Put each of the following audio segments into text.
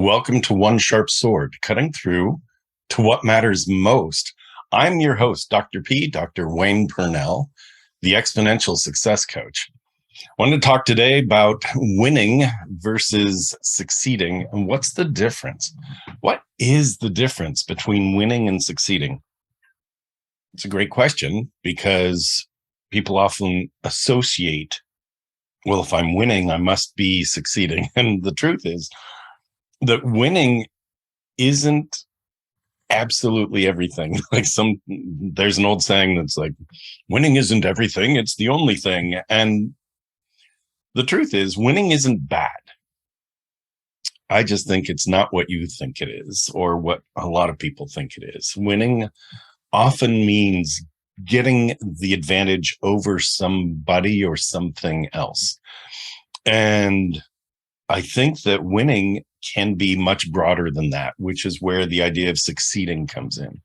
Welcome to One Sharp Sword, cutting through to what matters most. I'm your host, Dr. P, Dr. Wayne Pernell, the Exponential Success Coach. I wanted to talk today about winning versus succeeding and what's the difference? What is the difference between winning and succeeding? It's a great question because people often associate, well, if I'm winning, I must be succeeding. And the truth is that winning isn't absolutely everything. There's an old saying that's like, winning isn't everything, it's the only thing. And the truth is, winning isn't bad. I just think it's not what you think it is, or what a lot of people think it is. Winning often means getting the advantage over somebody or something else. And I think that winning can be much broader than that, which is where the idea of succeeding comes in.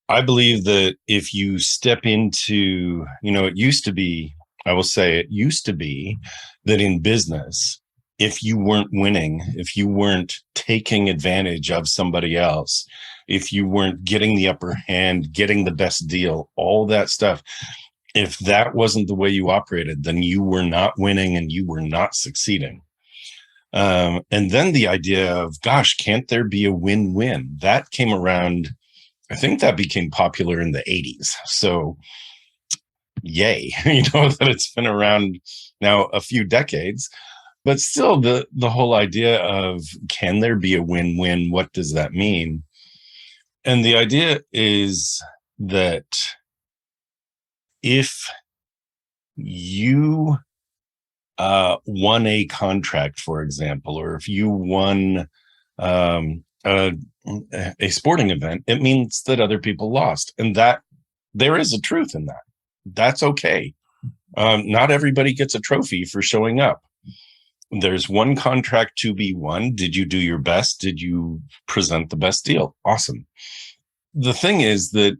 I believe that if you step into, it used to be that in business, if you weren't winning, if you weren't taking advantage of somebody else, if you weren't getting the upper hand, getting the best deal, all that stuff, if that wasn't the way you operated, then you were not winning and you were not succeeding. And then the idea of, gosh, can't there be a win-win? That came around, I think that became popular in the 80s. So yay, that it's been around now a few decades, but still the whole idea of, can there be a win-win? What does that mean? And the idea is that if you won a contract, for example, or if you won a sporting event, it means that other people lost, and that there is a truth in that. That's okay. Not everybody gets a trophy for showing up. There's one contract to be won. Did you do your best? Did you present the best deal? Awesome. The thing is that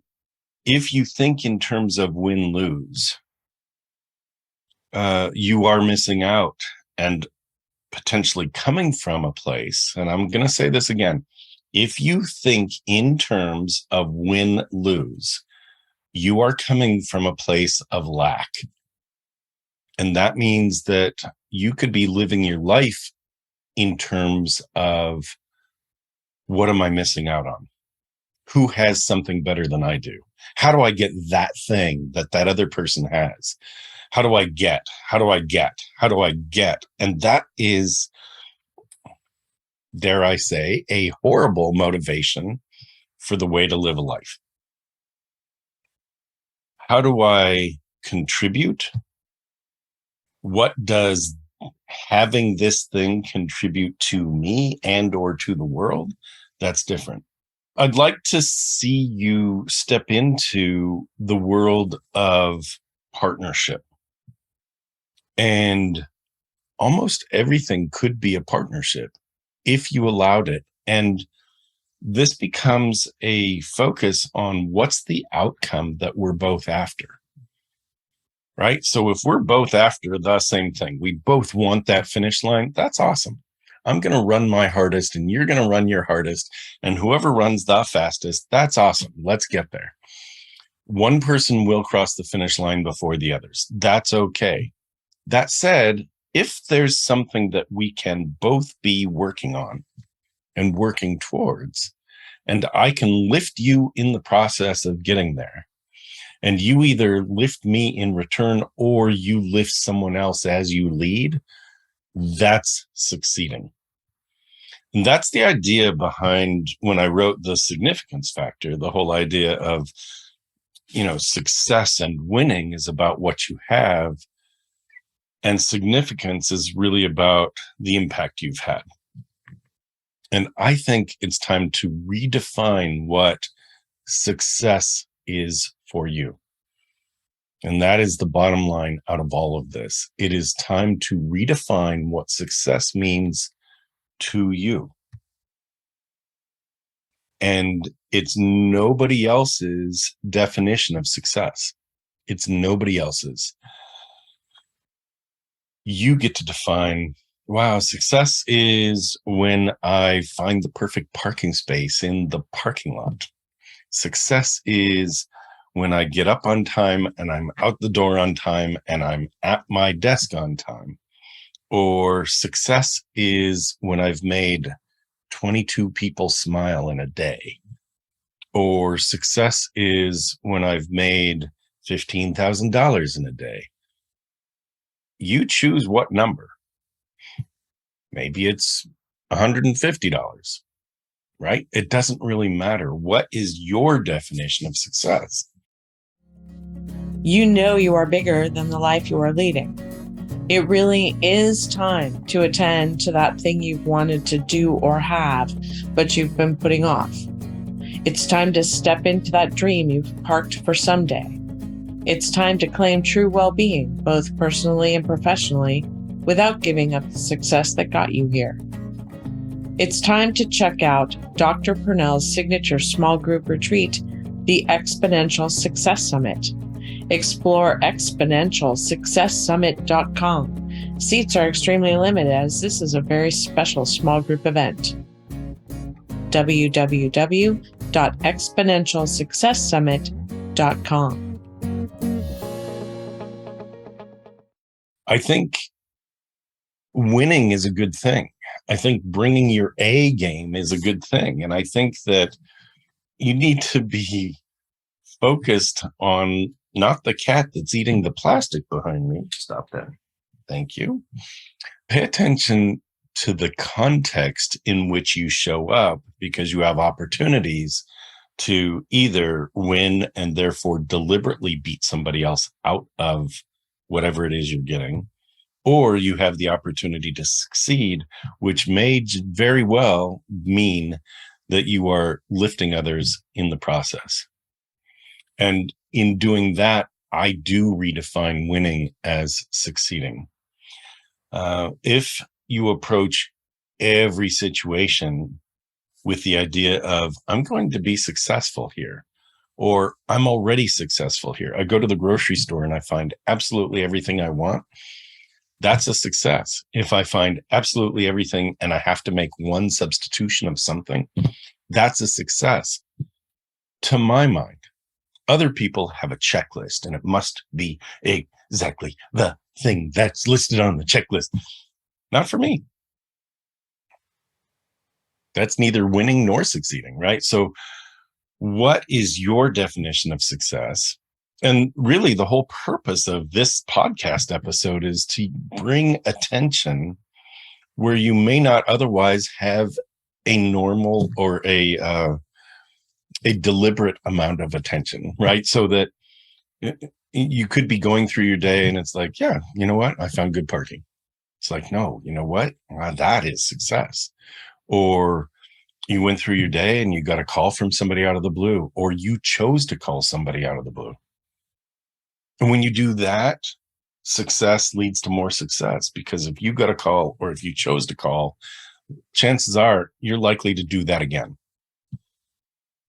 if you think in terms of win-lose, you are missing out and potentially coming from a place. And I'm going to say this again. If you think in terms of win-lose, you are coming from a place of lack. And that means that you could be living your life in terms of, what am I missing out on? Who has something better than I do? How do I get that thing that other person has? How do I get? How do I get? How do I get? And that is, dare I say, a horrible motivation for the way to live a life. How do I contribute? What does having this thing contribute to me and or to the world? That's different. I'd like to see you step into the world of partnership. And almost everything could be a partnership if you allowed it. And this becomes a focus on what's the outcome that we're both after, right? So if we're both after the same thing, we both want that finish line, that's awesome. I'm going to run my hardest and you're going to run your hardest. And whoever runs the fastest, that's awesome. Let's get there. One person will cross the finish line before the others. That's okay. That said, if there's something that we can both be working on and working towards, and I can lift you in the process of getting there, and you either lift me in return or you lift someone else as you lead, that's succeeding. And that's the idea behind when I wrote The Significance Factor, the whole idea of, success and winning is about what you have. And significance is really about the impact you've had. And I think it's time to redefine what success is for you. And that is the bottom line out of all of this. It is time to redefine what success means to you. And it's nobody else's definition of success. It's nobody else's. You get to define Wow, success is when I find the perfect parking space in the parking lot. Success is when I get up on time and I'm out the door on time and I'm at my desk on time. Or success is when I've made 22 people smile in a day. Or success is when I've made $15,000 in a day. You choose what number. Maybe it's $150, right? It doesn't really matter. What is your definition of success? You know you are bigger than the life you are leading. It really is time to attend to that thing you've wanted to do or have, but you've been putting off. It's time to step into that dream you've parked for someday. It's time to claim true well-being, both personally and professionally, without giving up the success that got you here. It's time to check out Dr. Pernell's signature small group retreat, the Exponential Success Summit. Explore exponentialsuccesssummit.com. Seats are extremely limited as this is a very special small group event. www.exponentialsuccesssummit.com. I think winning is a good thing. I think bringing your A game is a good thing. And I think that you need to be focused on not the cat that's eating the plastic behind me. Stop that. Thank you. Pay attention to the context in which you show up, because you have opportunities to either win and therefore deliberately beat somebody else out of whatever it is you're getting, or you have the opportunity to succeed, which may very well mean that you are lifting others in the process. And in doing that, I do redefine winning as succeeding. If you approach every situation with the idea of, I'm going to be successful here, or I'm already successful here. I go to the grocery store and I find absolutely everything I want. That's a success. If I find absolutely everything and I have to make one substitution of something, that's a success. To my mind, other people have a checklist and it must be exactly the thing that's listed on the checklist. Not for me. That's neither winning nor succeeding, right? So what is your definition of success? And really, the whole purpose of this podcast episode is to bring attention where you may not otherwise have a normal or a deliberate amount of attention, right? So that you could be going through your day and it's like, yeah, you know what? I found good parking. It's like, no, you know what? That is success. Or you went through your day and you got a call from somebody out of the blue, or you chose to call somebody out of the blue. And when you do that, success leads to more success, because if you got a call or if you chose to call, chances are you're likely to do that again.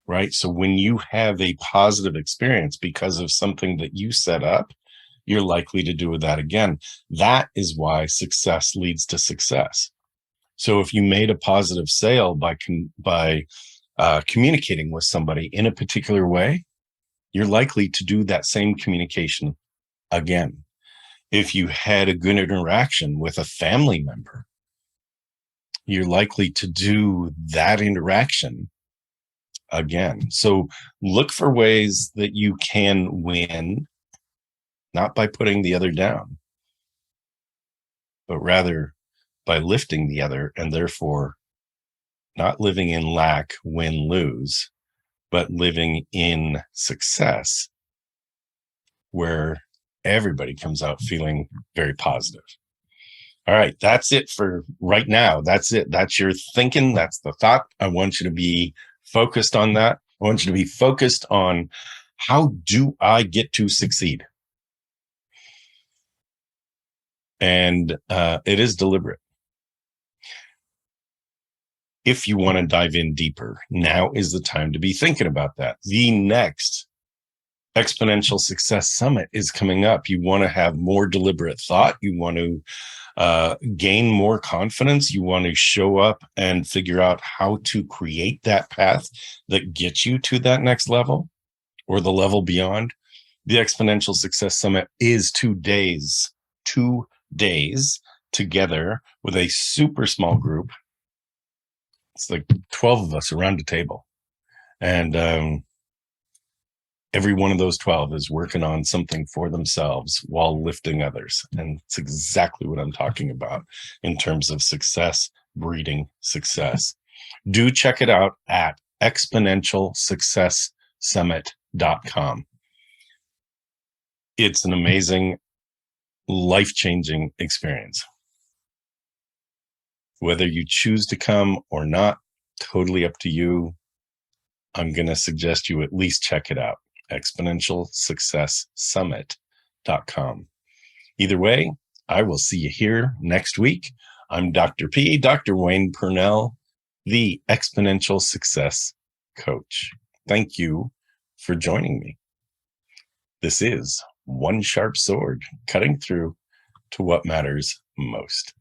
Right? So when you have a positive experience because of something that you set up, you're likely to do that again. That is why success leads to success. So if you made a positive sale by communicating with somebody in a particular way, you're likely to do that same communication again. If you had a good interaction with a family member, you're likely to do that interaction again. So look for ways that you can win, not by putting the other down, but rather by lifting the other, and therefore not living in lack, win, lose, but living in success, where everybody comes out feeling very positive. All right, that's it for right now. That's it. That's your thinking. That's the thought. I want you to be focused on that. I want you to be focused on, how do I get to succeed? And it is deliberate. If you want to dive in deeper, now is the time to be thinking about that. The next Exponential Success Summit is coming up. You want to have more deliberate thought. You want to gain more confidence, you want to show up and figure out how to create that path that gets you to that next level or the level beyond, the Exponential Success Summit is 2 days, 2 days together with a super small group. It's like 12 of us around a table. And every one of those 12 is working on something for themselves while lifting others. And it's exactly what I'm talking about in terms of success breeding success. Do check it out at exponentialsuccesssummit.com. It's an amazing, life-changing experience. Whether you choose to come or not, totally up to you. I'm going to suggest you at least check it out. exponentialsuccesssummit.com. Either way, I will see you here next week. I'm Dr. P, Dr. Wayne Pernell, the Exponential Success Coach. Thank you for joining me. This is One Sharp Sword, cutting through to what matters most.